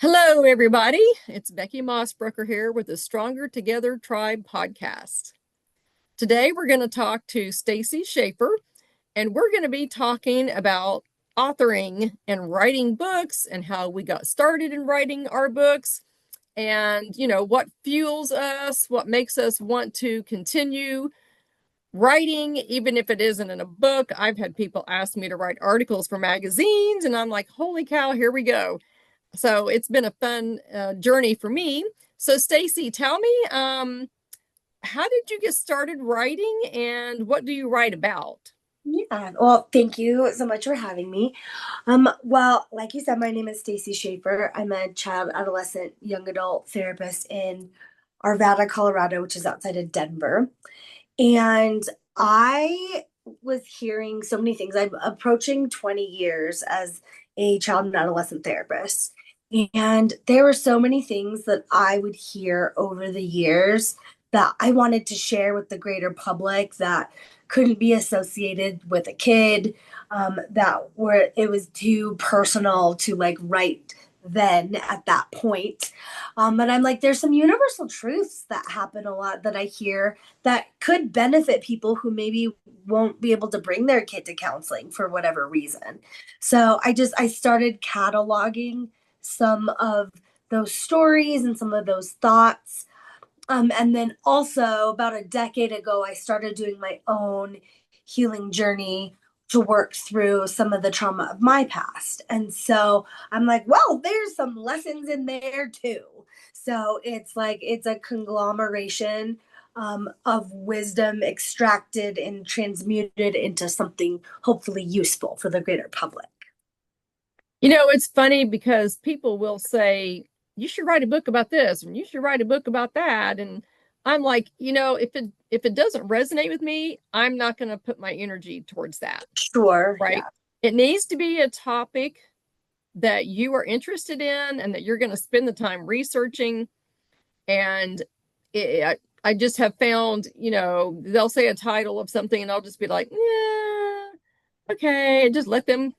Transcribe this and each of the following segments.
Hello, everybody. It's Becky Mossbrucker here with the Stronger Together Tribe podcast. Today, we're going to talk to Stacy Schaffer, and we're going to be talking about authoring and writing books and how we got started in writing our books and, what fuels us, what makes us want to continue writing, even if it isn't in a book. I've had people ask me to write articles for magazines, and I'm like, holy cow, here we go. So it's been a fun journey for me. So Stacy, tell me, how did you get started writing and what do you write about? Yeah, well, thank you so much for having me. Well, like you said, my name is Stacy Schaffer. I'm a child, adolescent, young adult therapist in Arvada, Colorado, which is outside of Denver. And I was hearing so many things. I'm approaching 20 years as a child and adolescent therapist. And there were so many things that I would hear over the years that I wanted to share with the greater public that couldn't be associated with a kid, that were it was too personal to like write then at that point. But I'm like, there's some universal truths that happen a lot that I hear that could benefit people who maybe won't be able to bring their kid to counseling for whatever reason. So I started cataloging some of those stories and some of those thoughts. And then also about a decade ago, I started doing my own healing journey to work through some of the trauma of my past. And so I'm like, well, there's some lessons in there too. So it's like it's a conglomeration of wisdom extracted and transmuted into something hopefully useful for the greater public. It's funny because people will say, you should write a book about this and you should write a book about that. And I'm like, if it doesn't resonate with me, I'm not going to put my energy towards that, Sure. right? Yeah. It needs to be a topic that you are interested in and that you're going to spend the time researching. And I just have found, they'll say a title of something and I'll just be like, yeah, okay, just let them,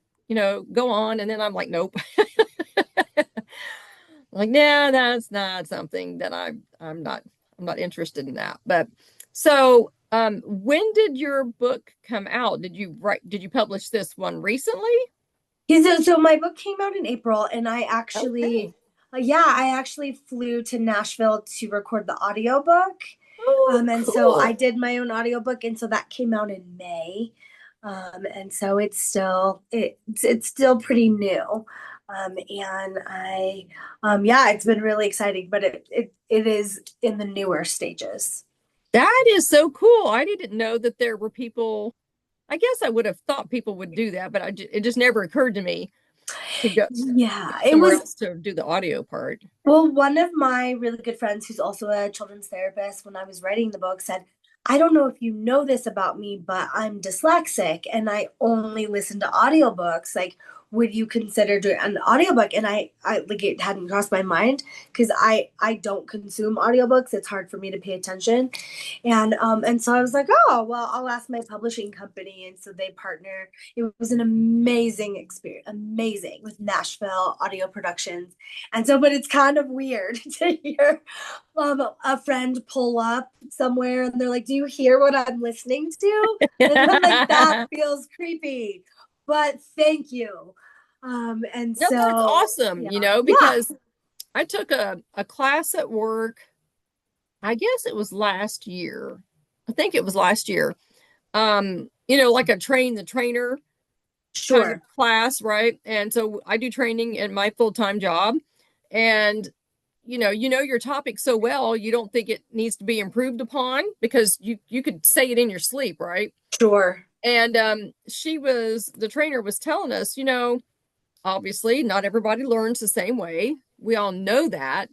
go on. And then I'm like, nope. Like, nah, that's not something that I'm not interested in that. But so when did your book come out? Did you publish this one recently? Yeah, so my book came out in April, and Okay. I actually flew to Nashville to record the audiobook. Oh, And so I cool. did my own audiobook, and so that came out in May. And so it's still pretty new. And yeah, it's been really exciting, but it is in the newer stages. That is so cool. I didn't know that there were people. I guess I would have thought people would do that, but it just never occurred to me to go Yeah, it somewhere was. else to do the audio part. Well, one of my really good friends, who's also a children's therapist, when I was writing the book, said, I don't know if you know this about me, but I'm dyslexic and I only listen to audiobooks. Like, would you consider doing an audiobook? And I like it hadn't crossed my mind because I don't consume audiobooks. It's hard for me to pay attention. And so I was like, oh, well, I'll ask my publishing company. And so they partner. It was an amazing experience, amazing with Nashville Audio Productions. And so, but it's kind of weird to hear a friend pull up somewhere and they're like, do you hear what I'm listening to? And I'm like, that No, feels creepy, but thank you. And that's so, awesome, yeah, yeah, because I took a class at work. I guess it was last year. I think it was last year. Like a train the trainer kind of sure. class, right? And so I do training in my full-time job. And you know your topic so well, you don't think it needs to be improved upon because you could say it in your sleep, right? Sure. And the trainer was telling us, obviously not everybody learns the same way. We all know that.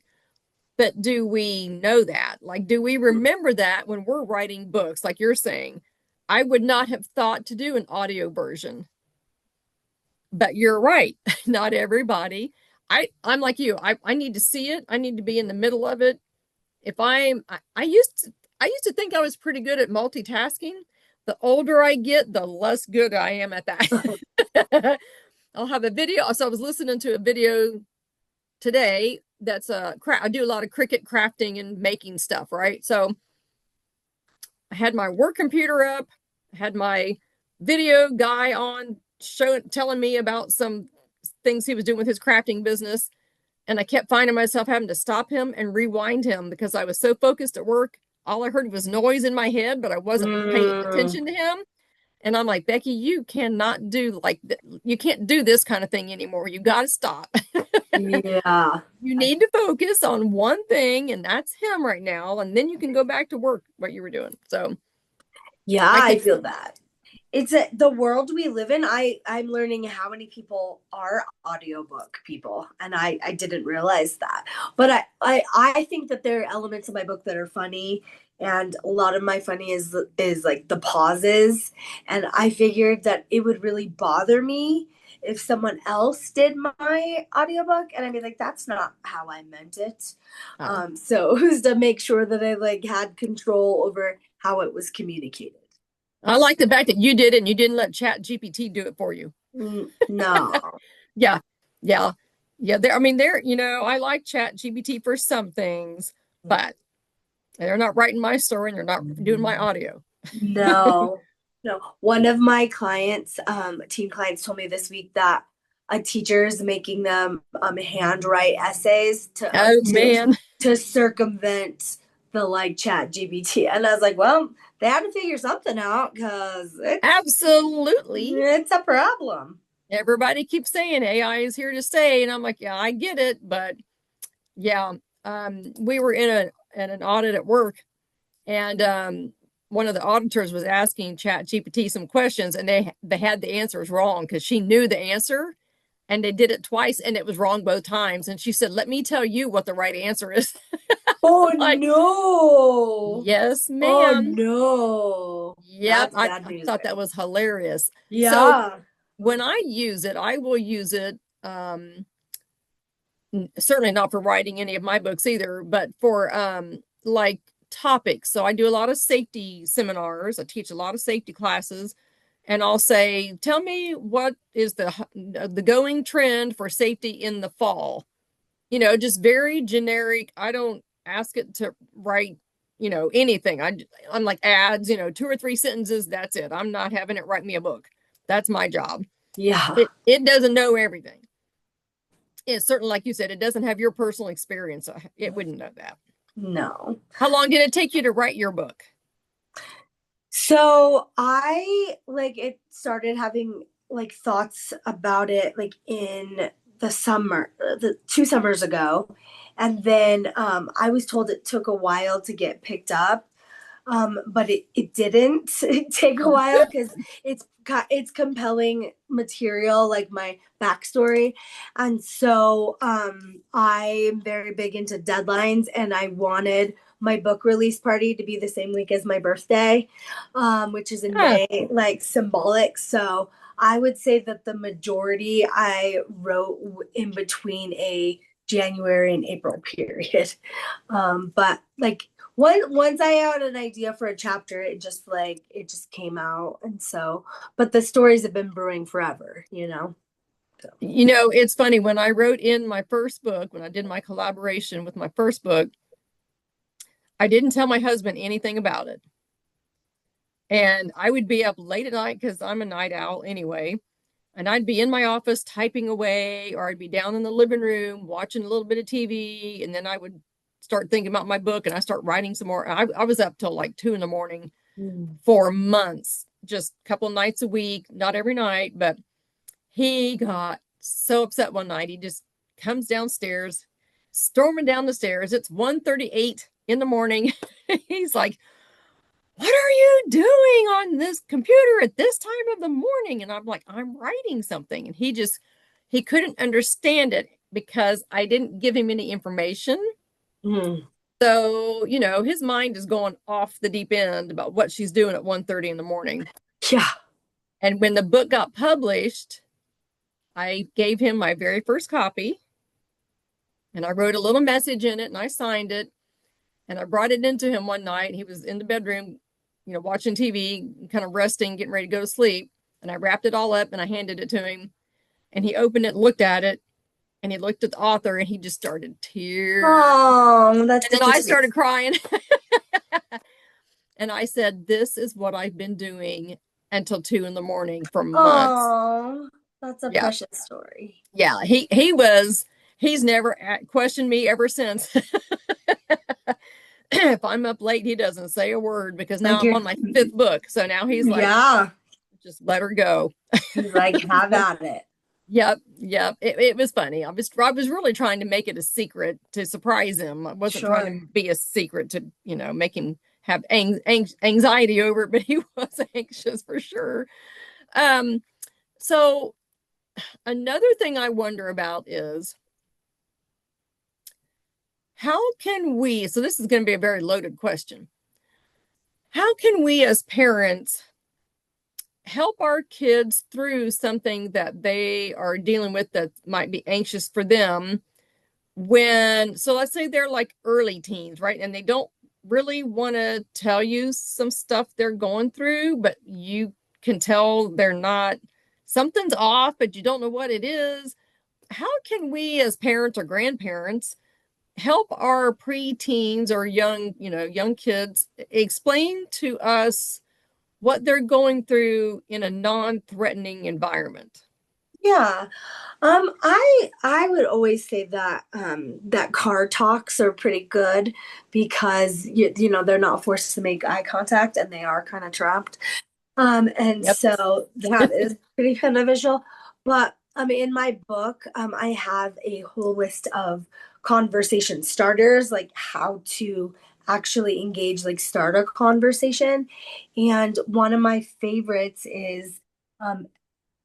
But do we know that? Like, do we remember that when we're writing books, like you're saying? I would not have thought to do an audio version, but you're right. Not everybody. I'm like you. I need to see it. I need to be in the middle of it. If I'm, I used to think I was pretty good at multitasking. The older I get, the less good I am at that. I'll have a video. So I was listening to a video today that's I do a lot of Cricut crafting and making stuff, right? So I had my work computer up, I had my video guy on telling me about some things he was doing with his crafting business. And I kept finding myself having to stop him and rewind him because I was so focused at work. All I heard was noise in my head, but I wasn't paying Mm, attention to him. And I'm like, Becky, you cannot do you can't do this kind of thing anymore. You got to stop. yeah. You need to focus on one thing, and that's him right now. And then you can go back to work what you were doing. So Yeah, I I can, feel that. It's the world we live in. I'm learning how many people are audiobook people, and I didn't realize that. But I think that there are elements of my book that are funny, and a lot of my funny is like the pauses. And I figured that it would really bother me if someone else did my audiobook, and I'd be like, that's not how I meant it. uh, So it was to make sure that I like had control over how it was communicated. I like the fact that you did it and you didn't let Chat GPT do it for you. No. Yeah. Yeah. Yeah. I mean, I like Chat GPT for some things, but they're not writing my story and they're not doing my audio. No. No. One of my clients, teen clients, told me this week that a teacher is making them handwrite essays Oh man. to circumvent the like Chat GPT. And I was like, well, they had to figure something out because Absolutely. it's a problem. Everybody keeps saying AI is here to stay. And I'm like, yeah, I get it. But yeah, we were in an audit at work, and one of the auditors was asking Chat GPT some questions, and they had the answers wrong because she knew the answer, and they did it twice, and it was wrong both times. And she said, "Let me tell you what the right answer is." Oh Like, no. yes, Oh ma'am. no. Yep, That's I, bad I news thought that there. was hilarious. So Yeah. when I use it, I will use it. Certainly not for writing any of my books either, but for like topics. So I do a lot of safety seminars. I teach a lot of safety classes, and I'll say, "Tell me what is the going trend for safety in the fall." Just very generic. I don't ask it to write, anything. I'm like ads, 2 or 3 sentences. That's it. I'm not having it write me a book. That's my job. Yeah. It doesn't know everything. It's certainly, like you said, it doesn't have your personal experience. So it wouldn't know that. No. How long did it take you to write your book? So I like it started having like thoughts about it like in the summer, the 2 summers ago. And then I was told it took a while to get picked up. But it didn't take a Oh, while good. because it's compelling material like my backstory. And so I'm very big into deadlines, and I wanted my book release party to be the same week as my birthday, which is in Yeah. May, like symbolic. So I would say that the majority I wrote in between a January and April period. But like once I had an idea for a chapter, it just came out. And so, but the stories have been brewing forever, you know? So, It's funny when I wrote in my first book, when I did my collaboration with my first book, I didn't tell my husband anything about it. And I would be up late at night because I'm a night owl anyway. And I'd be in my office typing away, or I'd be down in the living room watching a little bit of TV. And then I would start thinking about my book and I start writing some more. I was up till like 2 in the morning mm. for months, just a couple nights a week, not every night. But he got so upset one night. He just comes downstairs, storming down the stairs. It's 1:38 in the morning. He's like, "What are you doing on this computer at this time of the morning?" And I'm like, "I'm writing something." And he couldn't understand it because I didn't give him any information. Mm. So, his mind is going off the deep end about what she's doing at 1:30 in the morning. Yeah. And when the book got published, I gave him my very first copy, and I wrote a little message in it and I signed it, and I brought it into him one night. He was in the bedroom, watching TV, kind of resting, getting ready to go to sleep. And I wrapped it all up and I handed it to him. And he opened it, looked at it, And he looked at the author and he just started tears. Oh, that's And then such a I sweet. started crying. And I said, "This is what I've been doing until 2 in the morning for months." Oh, that's a Yeah. precious story. Yeah. He's never questioned me ever since. If I'm up late, he doesn't say a word because now Like I'm you're, on my fifth book. So now he's like, yeah. just let her go. He's like, have at it. Yep, yep. It was funny. I was really trying to make it a secret to surprise him. I wasn't trying to Sure. be a secret to, make him have anxiety over it, but he was anxious for sure. Um, so another thing I wonder about is how can we, so this is going to be a very loaded question. How can we as parents help our kids through something that they are dealing with that might be anxious for them so let's say they're like early teens, right? And they don't really want to tell you some stuff they're going through, but you can tell they're not, something's off, but you don't know what it is. How can we as parents or grandparents help our preteens or young kids explain to us what they're going through in a non-threatening environment? Yeah. I would always say that that car talks are pretty good because they're not forced to make eye contact and they are kind of trapped. And Yep. so that is pretty beneficial. But in my book, I have a whole list of conversation starters, like how to actually engage, like start a conversation. And one of my favorites is um,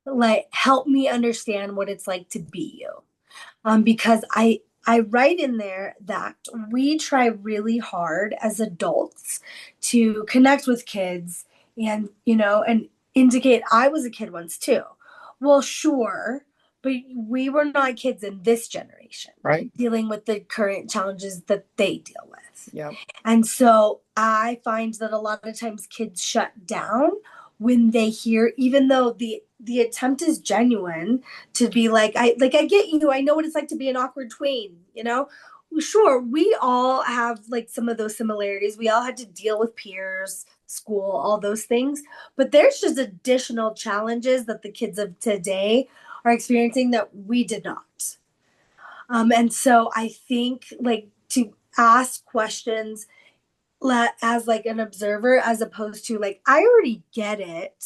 like help me understand what it's like to be you. Because I write in there that we try really hard as adults to connect with kids and and indicate I was a kid once too. Well, sure, but we were not kids in this generation Right. dealing with the current challenges that they deal with. Yep. And so I find that a lot of times kids shut down when they hear, even though the attempt is genuine to be like, I get you, I know what it's like to be an awkward tween. Sure, we all have like some of those similarities. We all had to deal with peers, school, all those things. But there's just additional challenges that the kids of today are experiencing that we did not. And so I think like to ask questions as like an observer as opposed to like I already get it,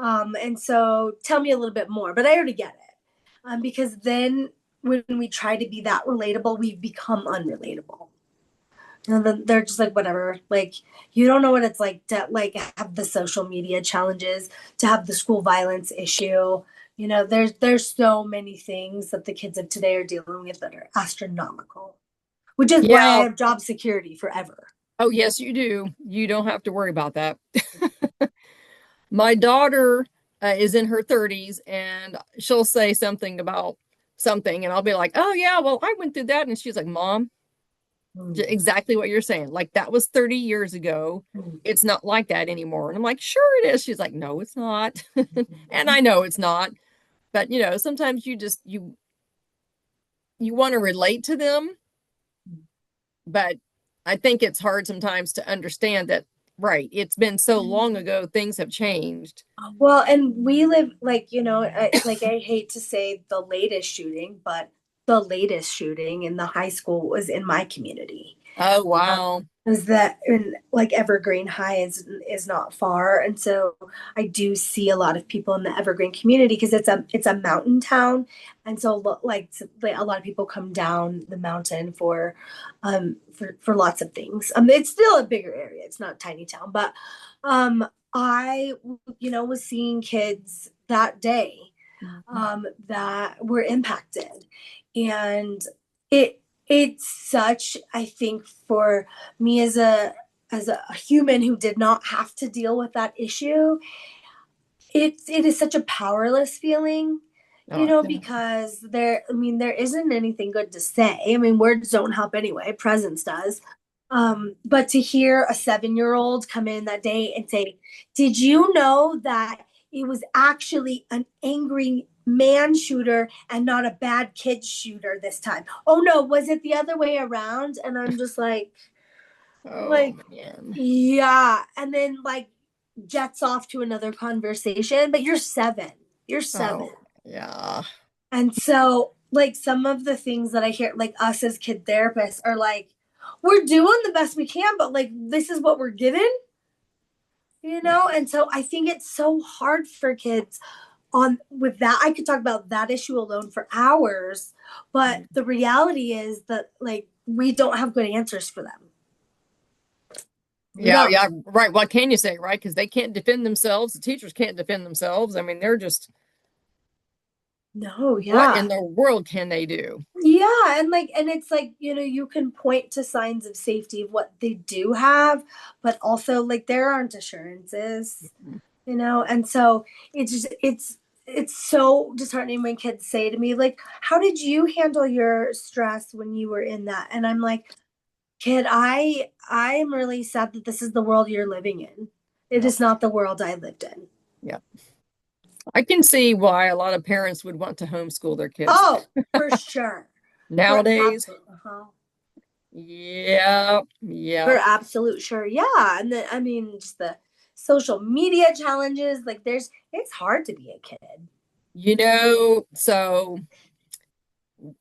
and so tell me a little bit more, but I already get it, because then when we try to be that relatable we become unrelatable. And then they're just like whatever, like you don't know what it's like to like have the social media challenges, to have the school violence issue. There's so many things that the kids of today are dealing with that are astronomical, which is why I Yeah. have job security forever. Oh, yes, you do. You don't have to worry about that. My daughter is in her 30s and she'll say something about something, and I'll be like, "Oh, yeah, well, I went through that." And she's like, "Mom, Mm. exactly what you're saying. Like, that was 30 years ago. Mm. It's not like that anymore." And I'm like, "Sure it is." She's like, "No, it's not." And I know it's not. But, sometimes you want to relate to them, but I think it's hard sometimes to understand that, right, it's been so long ago, things have changed. Well, and we live like, I hate to say the latest shooting, but the latest shooting in the high school was in my community. Oh, Um, wow. is that in like Evergreen High is not far, and so I do see a lot of people in the Evergreen community because it's a mountain town, and so like a lot of people come down the mountain for lots of things. It's still a bigger area. It's not a tiny town, but I was seeing kids that day Mhm. that were impacted, and it it's such, I think, for me as a human who did not have to deal with that issue, it is such a powerless feeling, Oh, yeah. because there isn't anything good to say. I mean, words don't help anyway, presence does. But to hear a 7-year-old come in that day and say, did you know that it was actually an angry man shooter and not a bad kid shooter this time. Oh no, was it the other way around? And I'm just Oh like, man. yeah. And then like jets off to another conversation, but you're 7. You're 7. Oh yeah. And so, like, some of the things that I hear, like, us as kid therapists are like, we're doing the best we can, but like, this is what we're given, you Yeah. know? And so I think it's so hard for kids on with that. I could talk about that issue alone for hours, but the reality is that, like, we don't have good answers for them. We Yeah, don't. yeah, right. What can you say, right? Because they can't defend themselves. The teachers can't defend themselves. I mean, they're just, No, what in yeah. the world can they do? Yeah, and like and it's like, you can point to signs of safety of what they do have, but also like there aren't assurances, and so it's so disheartening when kids say to me, like, how did you handle your stress when you were in that? And I'm like, kid, I'm really sad that this is the world you're living in. It Yeah, is not the world I lived in. yeah. I can see why a lot of parents would want to homeschool their kids Oh, for sure. For nowadays. absolute, uh-huh. Yeah, For yeah. absolute sure. Yeah. And then, I mean, just the social media challenges, like, it's hard to be a kid. So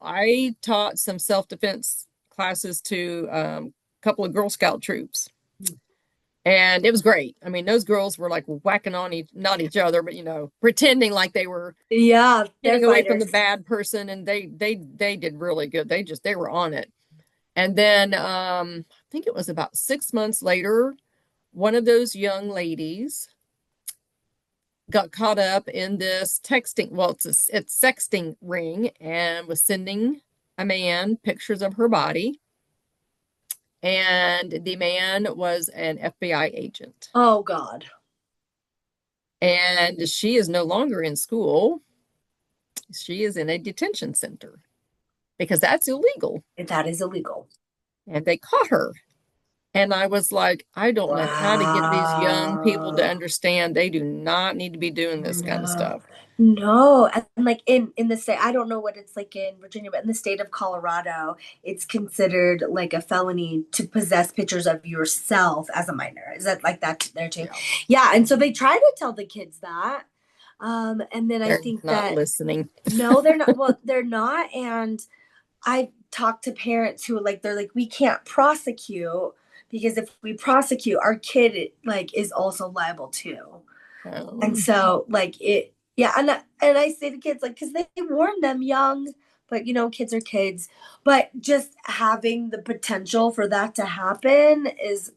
I taught some self-defense classes to a couple of Girl Scout troops. And it was great. I mean, those girls were like whacking on not each other, but pretending like they were Yeah, they're getting away from the fighters. bad person, and they did really good. They were on it. And then I think it was about 6 months later, one of those young ladies got caught up in this texting. Well, it's sexting ring, and was sending a man pictures of her body, and the man was an FBI agent. Oh, God. And she is no longer in school. She is in a detention center because that's illegal. That is illegal. And they caught her. And I was like, I don't know how to get these young people to Wow. understand they do not need to be doing this kind of No. stuff. No. And like in the state, I don't know what it's like in Virginia, but in the state of Colorado, it's considered like a felony to possess pictures of yourself as a minor. Is that like that there too? Yeah, Yeah. And so they try to tell the kids that. And then I they're think not that listening. no, they're not. Well, they're not. And I talk to parents who they're like, we can't prosecute because if we prosecute, our kid like is also liable too. And Um, so like yeah, and I say to kids like because they warn them young, but kids are kids. But just having the potential for that to happen is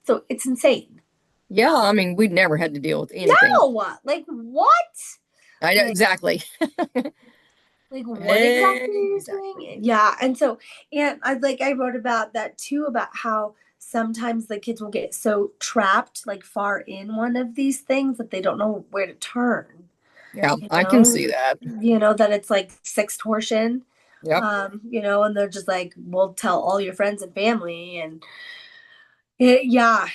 so it's insane. yeah, I mean, we'd never had to deal with anything. No, like what? I know Like exactly. Like what exactly are you Exactly. saying? Yeah, and so and I wrote about that too about how sometimes the kids will get so trapped like far in one of these things that they don't know where to turn. Yeah, You I can know, see that. that it's like sextortion. Yep. And they're just like, "We'll tell all your friends and family," and yeah,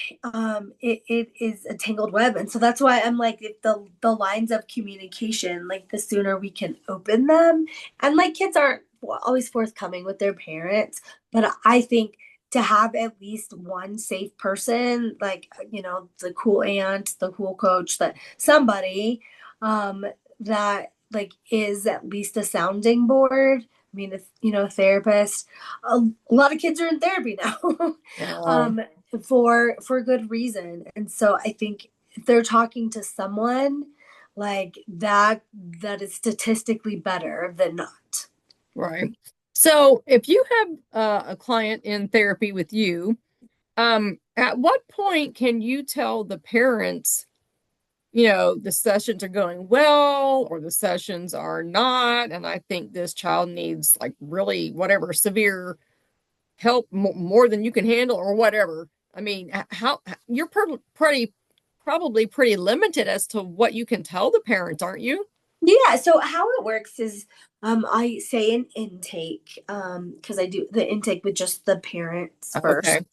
it is a tangled web, and so that's why I'm like, if the lines of communication, like the sooner we can open them, and like kids aren't always forthcoming with their parents, but I think to have at least one safe person, like the cool aunt, the cool coach, that somebody, that like is at least a sounding board. I mean, if a therapist, a lot of kids are in therapy now. Yeah. um, for good reason. And so I think if they're talking to someone like that is statistically better than not. Right. So if you have a client in therapy with you, at what point can you tell the parents, the sessions are going well or the sessions are not, and I think this child needs like really whatever severe help more than you can handle or whatever. I mean, how you're probably pretty limited as to what you can tell the parents, aren't you? Yeah, so how it works is I say an intake because I do the intake with just the parents first. Okay.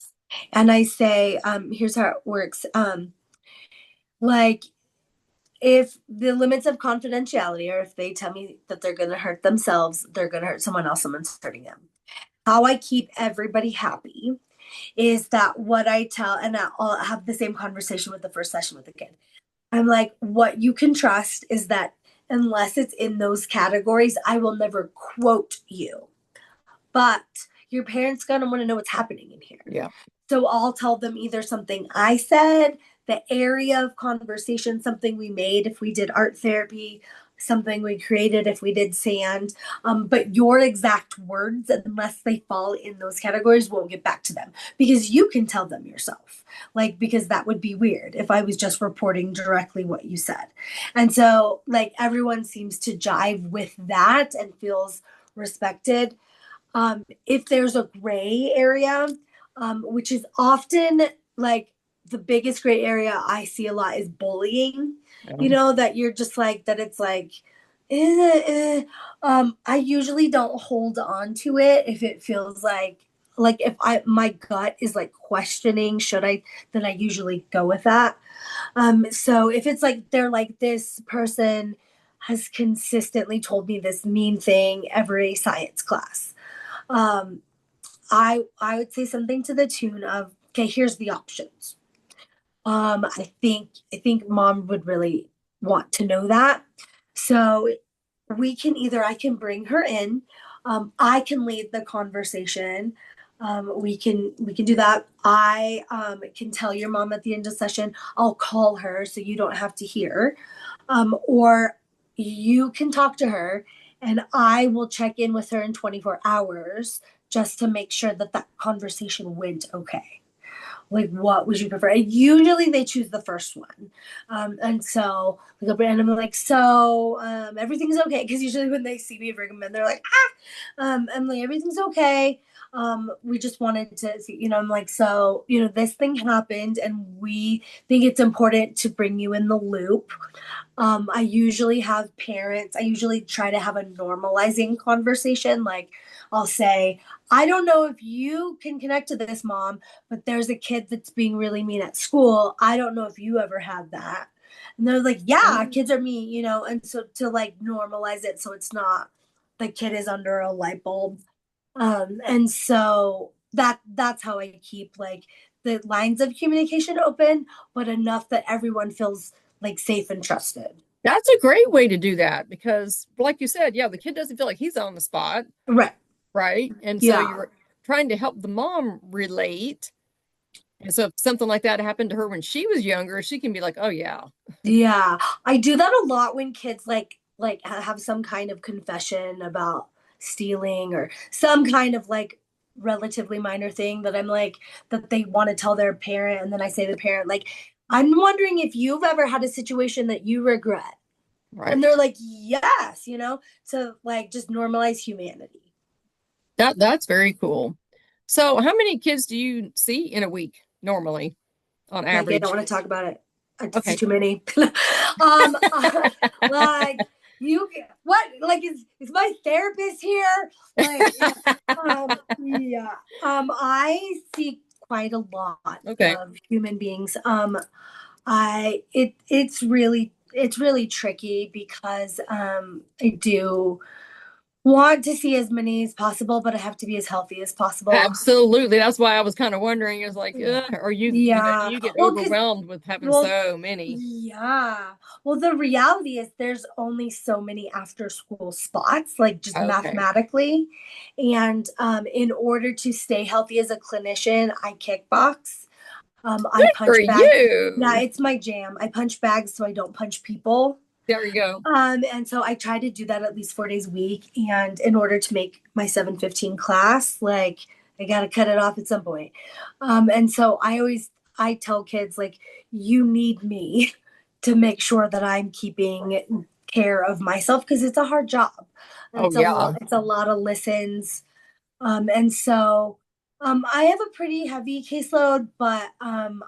And I say here's how it works. Like if the limits of confidentiality, or if they tell me that they're going to hurt themselves, they're going to hurt someone else, someone's hurting them. How I keep everybody happy is that what I tell, and I'll have the same conversation with the first session with the kid. I'm like, what you can trust is that unless it's in those categories, I will never quote you. But your parents gonna want to know what's happening in here. Yeah. So I'll tell them either something I said, the area of conversation, something we made if we did art therapy, something we created if we did sand. But your exact words, unless they fall in those categories, won't get back to them because you can tell them yourself. Like, because that would be weird if I was just reporting directly what you said. And so, like, everyone seems to jive with that and feels respected. If there's a gray area, which is often like the biggest gray area I see a lot is bullying. You know, that you're just like, that it's like, I usually don't hold on to it if it feels like if my gut is like questioning, should I, then I usually go with that. So if it's like, they're like, this person has consistently told me this mean thing every science class. Um, I would say something to the tune of, okay, here's the options. I think mom would really want to know that. So I can bring her in. I can lead the conversation. We can do that. I can tell your mom at the end of session. I'll call her so you don't have to hear, or you can talk to her, and I will check in with her in 24 hours just to make sure that that conversation went okay. Like, what would you prefer? And usually they choose the first one. And so, and I'm like, so everything's okay. Because usually when they see me bring them in, they're like, I'm like, everything's okay. We just wanted to see, I'm like, so, this thing happened and we think it's important to bring you in the loop. I usually try to have a normalizing conversation. Like, I'll say, I don't know if you can connect to this, mom, but there's a kid that's being really mean at school. I don't know if you ever had that. And they're like, yeah, kids are mean, and so to like normalize it so it's not the kid is under a light bulb. And so that's how I keep like the lines of communication open, but enough that everyone feels like safe and trusted. That's a great way to do that because, like you said, yeah, the kid doesn't feel like he's on the spot, Right. right? And so Yeah. you're trying to help the mom relate. And so if something like that happened to her when she was younger, she can be like, "Oh yeah, Yeah. I do that a lot when kids like have some kind of confession about stealing or some kind of like relatively minor thing that I'm like that they want to tell their parent, and then I say to the parent like, I'm wondering if you've ever had a situation that you regret. right." And they're like, yes, to like just normalize humanity. That's very cool. So, how many kids do you see in a week normally on Like, I don't average? want to talk about it. I see Okay. too many. um, like what? Like, is my therapist here? Like, yeah. I see quite a lot Okay. of human beings. It's really tricky because I do want to see as many as possible, but I have to be as healthy as possible. Absolutely. That's why I was kind of wondering is like, are do Yeah. you get Well, because overwhelmed with having well, so many? yeah. Well, the reality is there's only so many after school spots, like just Okay. mathematically. And in order to stay healthy as a clinician, I kickbox. I Good for punch bags. Yeah, you. it's my jam. I punch bags so I don't punch people. There you go. And so I try to do that at least 4 days a week. And in order to make my 7:15 class, like I gotta cut it off at some point. And so I tell kids like, you need me to make sure that I'm keeping care of myself because it's a hard job. Oh yeah. It's a lot of listens. And so I have a pretty heavy caseload, but I'm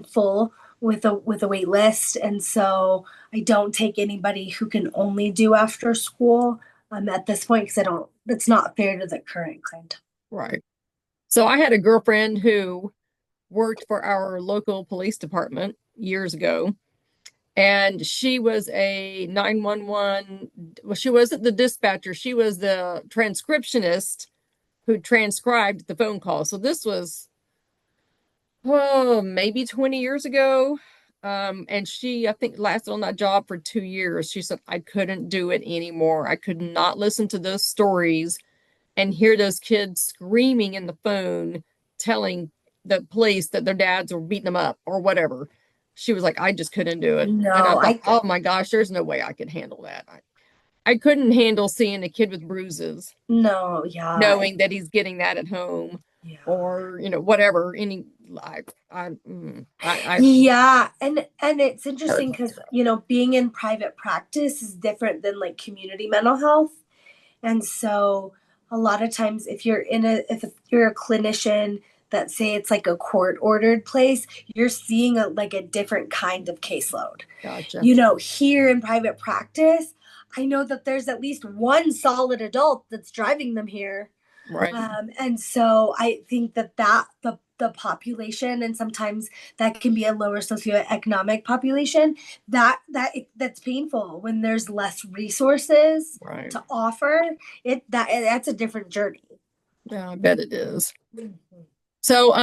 full with a wait list, and so I don't take anybody who can only do after school at this point because I don't. It's not fair to the current client. Right. So I had a girlfriend who worked for our local police department years ago, And she was a 911. Well, she wasn't the dispatcher. She was the transcriptionist who transcribed the phone call. So this was, oh, maybe 20 years ago. And she, I think, lasted on that job for 2 years. She said, I couldn't do it anymore. I could not listen to those stories and hear those kids screaming in the phone, telling the police that their dads were beating them up or whatever. She was like, I just couldn't do it. And I No, thought, oh my gosh, there's no way I could handle that. I couldn't handle seeing a kid with bruises, no, yeah, knowing that he's getting that at home yeah. or, whatever. Any, I Yeah, and it's interesting because being in private practice is different than like community mental health. And so a lot of times if you're a clinician that say it's like a court ordered place, you're seeing like a different kind of caseload. gotcha. Here in private practice, I know that there's at least one solid adult that's driving them here. Right. And so I think the population, and sometimes that can be a lower socioeconomic population, that's painful when there's less resources Right. to offer. That's a different journey. Yeah, I bet it is. Mhm. So,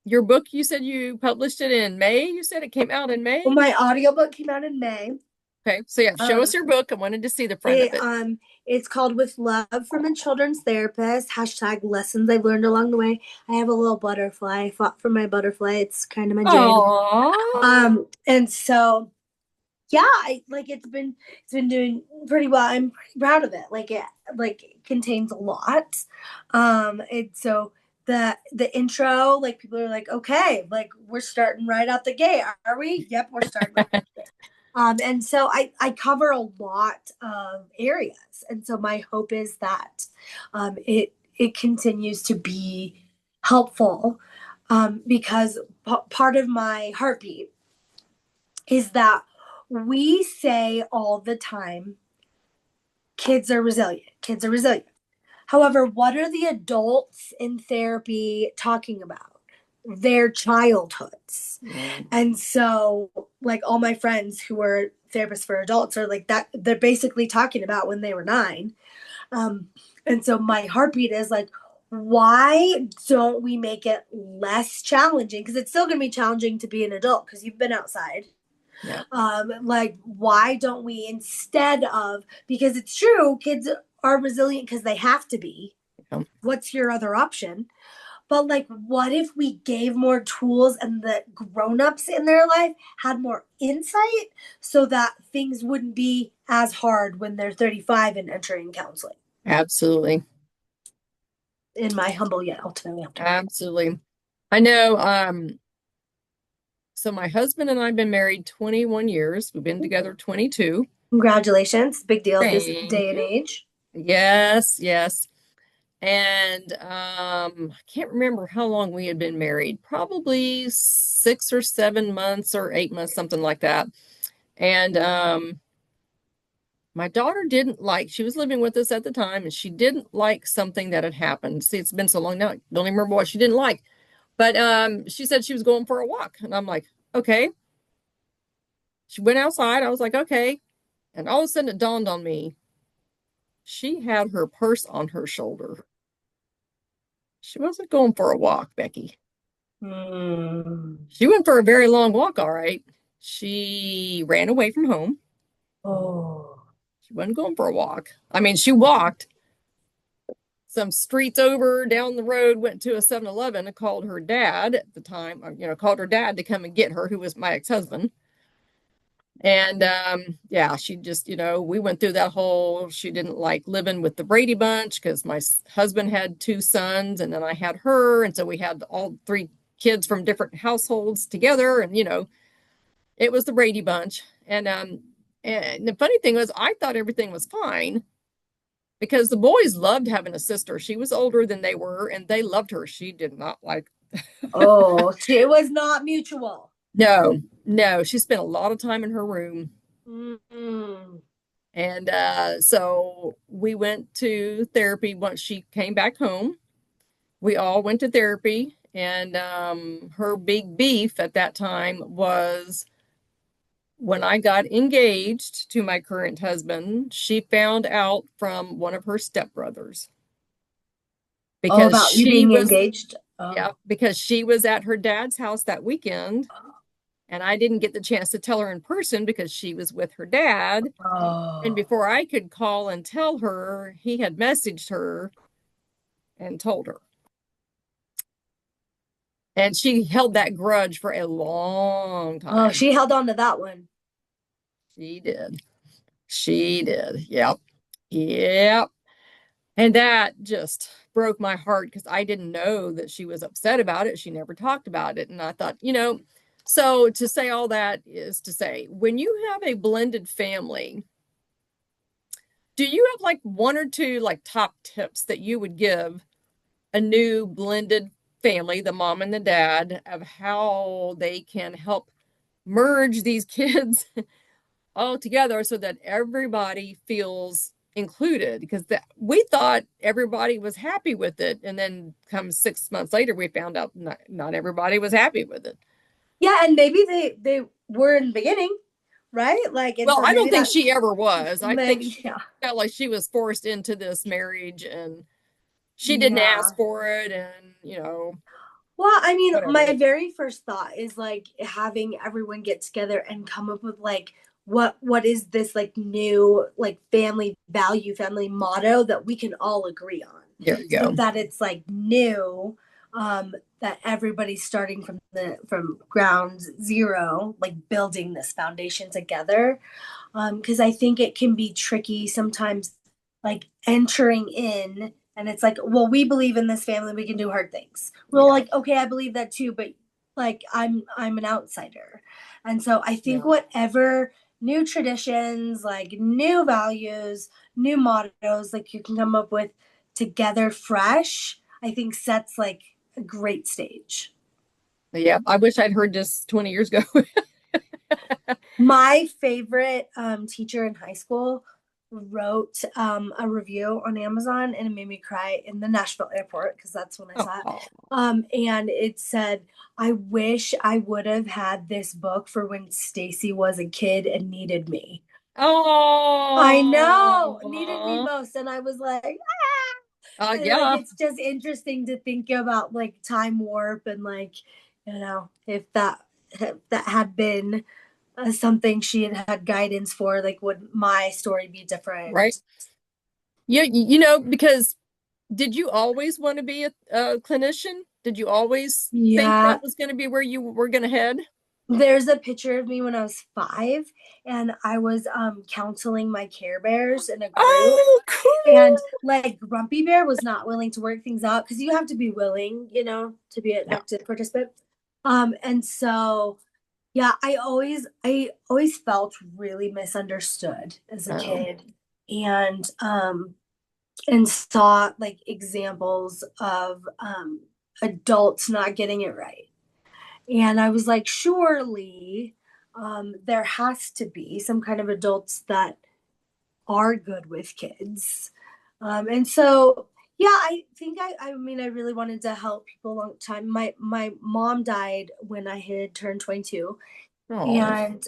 your book, you said you published it in May. You said it came out in Well, May. my audiobook came out in May. Okay. So yeah, show us Um, your book. I wanted to see the front of it it. it's called With Love from a Children's Therapist, # lessons I've learned along the way. I have a little butterfly. I fought for my butterfly. It's kind of my jam. Aww. And so yeah, it's been doing pretty well. I'm pretty proud of it. It contains a lot. It's so the intro, like people are like, okay, like we're starting right out the gate, are we? Yep, we're starting right out the gate. And so I cover a lot of areas, and so my hope is that it continues to be helpful, because part of my heartbeat is that we say all the time, kids are resilient, kids are resilient. However, what are the adults in therapy talking about? Their childhoods. Yeah. And so, like, all my friends who are therapists for adults are like that, they're basically talking about when they were 9. Um, and so, my heartbeat is like, why don't we make it less challenging? Because it's still going to be challenging to be an adult because you've been outside. Yeah. Like, why don't we, instead of, because it's true, kids are resilient because they have to be. Yeah. What's your other option? But like, what if we gave more tools and the grown-ups in their life had more insight so that things wouldn't be as hard when they're 35 and entering counseling? Absolutely. In my humble yet ultimately optimistic. Absolutely. I know. So my husband and I have been married 21 years. We've been together 22. Congratulations. Big deal at this Thank day and you. age. Yes, yes. And I can't remember how long we had been married, probably 6 or 7 months or 8 months, something like that. And my daughter didn't like, she was living with us at the time, and she didn't like something that had happened. See, it's been so long now, I don't even remember what she didn't like. But she said she was going for a walk. And I'm like, okay. She went outside. I was like, okay. And all of a sudden it dawned on me, she had her purse on her shoulder. She wasn't going for a walk, Becky. Mm. She went for a very long walk, all right. She ran away from home. Oh. She wasn't going for a walk. I mean, she walked some streets over down the road, went to a 7-Eleven and called her dad at the time, called her dad to come and get her, who was my ex-husband. And yeah, she just, we went through that whole, she didn't like living with the Brady Bunch because my husband had 2 sons and then I had her. And so we had all 3 kids from different households together. And, it was the Brady Bunch. And the funny thing was, I thought everything was fine because the boys loved having a sister. She was older than they were and they loved her. She did not like. Oh, it was not mutual. No, no, she spent a lot of time in her room. Mm-mm. And so we went to therapy once she came back home. We all went to therapy. And her big beef at that time was when I got engaged to my current husband, she found out from one of her stepbrothers Oh, because about you she being was, engaged? yeah, Oh. because she was at her dad's house that weekend. And I didn't get the chance to tell her in person because she was with her dad. And Oh. before I could call and tell her, he had messaged her and told her. And she held that grudge for a long Oh, time. she held on to that one. She did. She did. Yep. Yep. And that just broke my heart because I didn't know that she was upset about it. She never talked about it. And I thought, so to say all that is to say, when you have a blended family, do you have like one or two like top tips that you would give a new blended family, the mom and the dad, of how they can help merge these kids all together so that everybody feels included? Because we thought everybody was happy with it, and then come 6 months later we found out not everybody was happy with it. Yeah, and maybe they were in the beginning, right? Like, and Well, so I don't maybe think that she ever was. I think maybe she yeah. felt like she was forced into this marriage, and she didn't Yeah. ask for it, and Well, I mean, whatever. my very first thought is like having everyone get together and come up with like what is this like new like family value, family motto that we can all agree on. There you So go. that it's like new, that everybody's starting from ground zero, like building this foundation together. Because I think it can be tricky sometimes, like entering in, and it's like, well, we believe in this family, we can do hard things. Well, Yeah. like, okay, I believe that too, but like, I'm an outsider, and so I think Yeah. whatever new traditions, like new values, new mottos, like you can come up with together fresh, I think sets like a great stage. Yeah. I wish I'd heard this 20 years ago. My favorite teacher in high school wrote a review on Amazon, and it made me cry in the Nashville airport because that's when I saw it. Oh. And it said, "I wish I would have had this book for when Stacy was a kid and needed me." I know, needed me Oh. most, and I was like, and like Yeah. it's just interesting to think about like time warp and like if that had been something she had guidance for, like would my story be Right. different? Yeah. Because did you always want to be a clinician? Did you always think Yeah, that was going to be where you were going to head? there's a picture of me when I was 5, and I was counseling my Care Bears in a group, Oh, and cool. like Grumpy Bear was not willing to work things out because you have to be willing, to be an Yeah. active participant. And so yeah, I always felt really misunderstood as a Oh. kid, and saw like examples of adults not getting it right. And I was like, surely there has to be some kind of adults that are good with kids. And so, yeah, I think I mean, I really wanted to help people a long time. My mom died when I had turned 22, Oh. and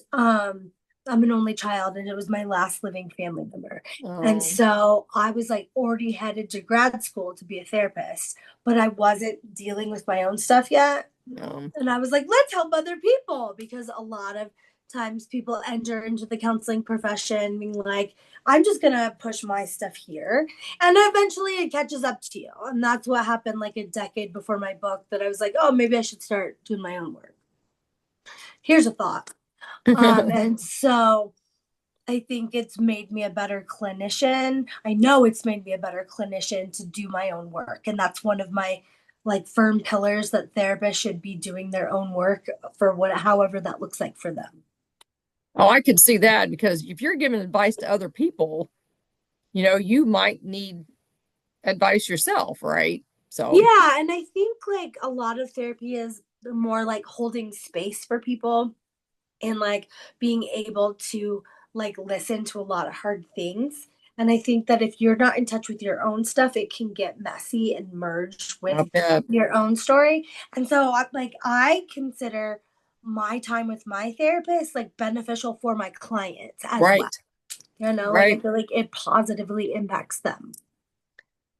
I'm an only child, and it was my last living family member. And Oh. so I was like already headed to grad school to be a therapist, but I wasn't dealing with my own stuff yet. No. And I was like, let's help other people, because a lot of times people enter into the counseling profession being like, I'm just gonna push my stuff here, and eventually it catches up to you. And that's what happened like a decade before my book, that I was like, oh, maybe I should start doing my own work. Here's a thought. And so I think it's made me a better clinician. I know it's made me a better clinician to do my own work. And that's one of my like firm pillars, that therapists should be doing their own work for however that looks like for them. Oh, I could see that because if you're giving advice to other people, you might need advice yourself, right? So, Yeah, and I think like a lot of therapy is more like holding space for people, and like being able to like listen to a lot of hard things. And I think that if you're not in touch with your own stuff, it can get messy and merged I with bet. your own story. And so like I consider my time with my therapist like beneficial for my clients as well. Right. Like I Right. feel like it positively impacts them.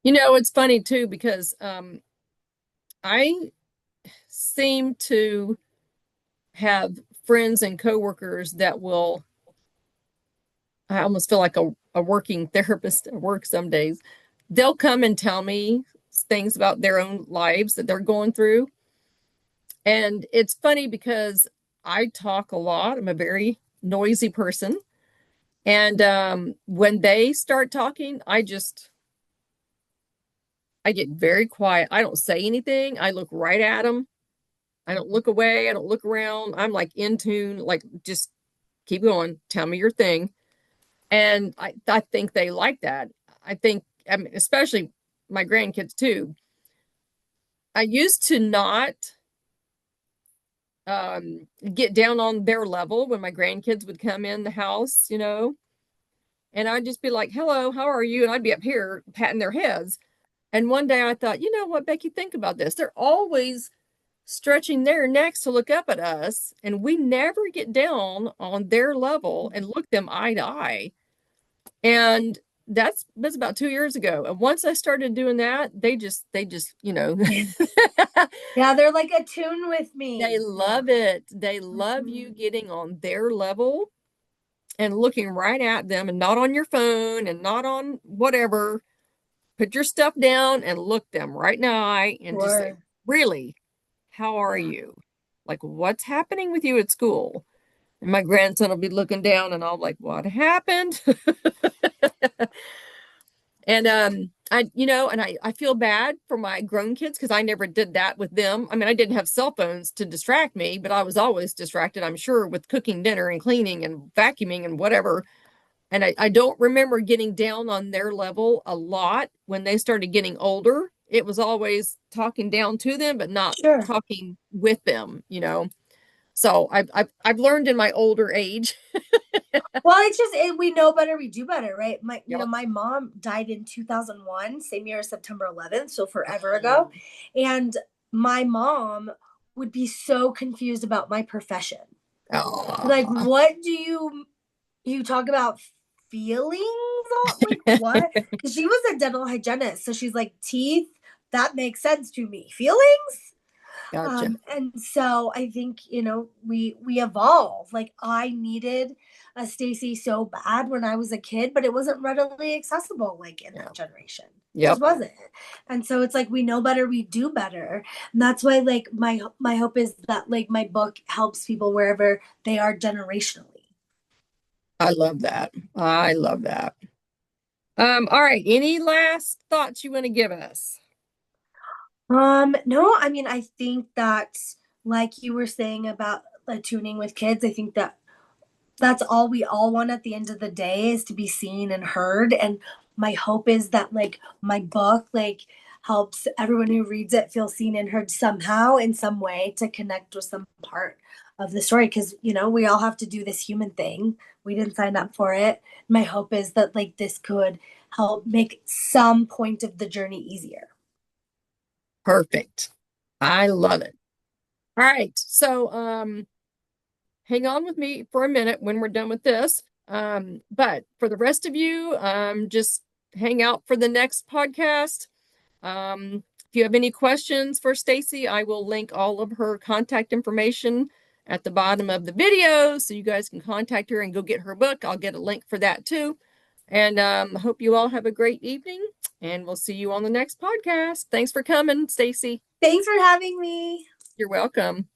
It's funny too because I seem to have friends and coworkers that will, I almost feel like a working therapist at work some days. They'll come and tell me things about their own lives that they're going through. And it's funny because I talk a lot. I'm a very noisy person. And when they start talking, I get very quiet. I don't say anything. I look right at them. I don't look away. I don't look around. I'm like in tune, like just keep going. Tell me your thing. And I think they like that. I mean, especially my grandkids too. I used to not get down on their level when my grandkids would come in the house, and I'd just be like, hello, how are you? And I'd be up here patting their heads. And one day I thought, you know what, Becky, think about this. They're always stretching their necks to look up at us, and we never get down on their level and look them eye to eye. And that's about 2 years ago. And once I started doing that, they just Yeah, they're like attuned with they me. Yeah. love it. They love Mhm. you getting on their level and looking right at them and not on your phone and not on whatever. Put your stuff down and look them right in the eye and just say, Sure. really, how are Yeah. you? Like, what's happening with you at school? And my grandson will be looking down and I'll be like, what happened? And I feel bad for my grown kids because I never did that with them. I mean, I didn't have cell phones to distract me, but I was always distracted, I'm sure, with cooking dinner and cleaning and vacuuming and whatever. And I don't remember getting down on their level a lot when they started getting older. It was always talking down to them, but not Sure. talking with them. So I've learned in my older age. Well, it's just we know better, we do better, right? Yep. My mom died in 2001, same year as September 11th, so forever ago. And my mom would be so confused about my profession. Like, Oh, what do you talk about feelings? Like, what? Because she was a dental hygienist, so she's like, teeth, that makes sense to me. Feelings? gotcha. And so I think we evolve. Like I needed a Stacy so bad when I was a kid, but it wasn't readily accessible like in Yeah. that generation. It just Yep. wasn't. And so it's like we know better, we do better. And that's why like my hope is that like my book helps people wherever they are generationally. I love that. I love that. All right. Any last thoughts you want to give us? No, I mean I think that like you were saying about tuning with kids, I think that that's all we all want at the end of the day is to be seen and heard. And my hope is that like my book like helps everyone who reads it feel seen and heard somehow in some way to connect with some part of the story because we all have to do this human thing. We didn't sign up for it. My hope is that like this could help make some point of the journey easier. Perfect. I love it. All right. So, hang on with me for a minute when we're done with this. But for the rest of you, just hang out for the next podcast. If you have any questions for Stacy, I will link all of her contact information at the bottom of the video so you guys can contact her and go get her book. I'll get a link for that too. And hope you all have a great evening, and we'll see you on the next podcast. Thanks for coming, Stacy. Thanks for having me. You're welcome.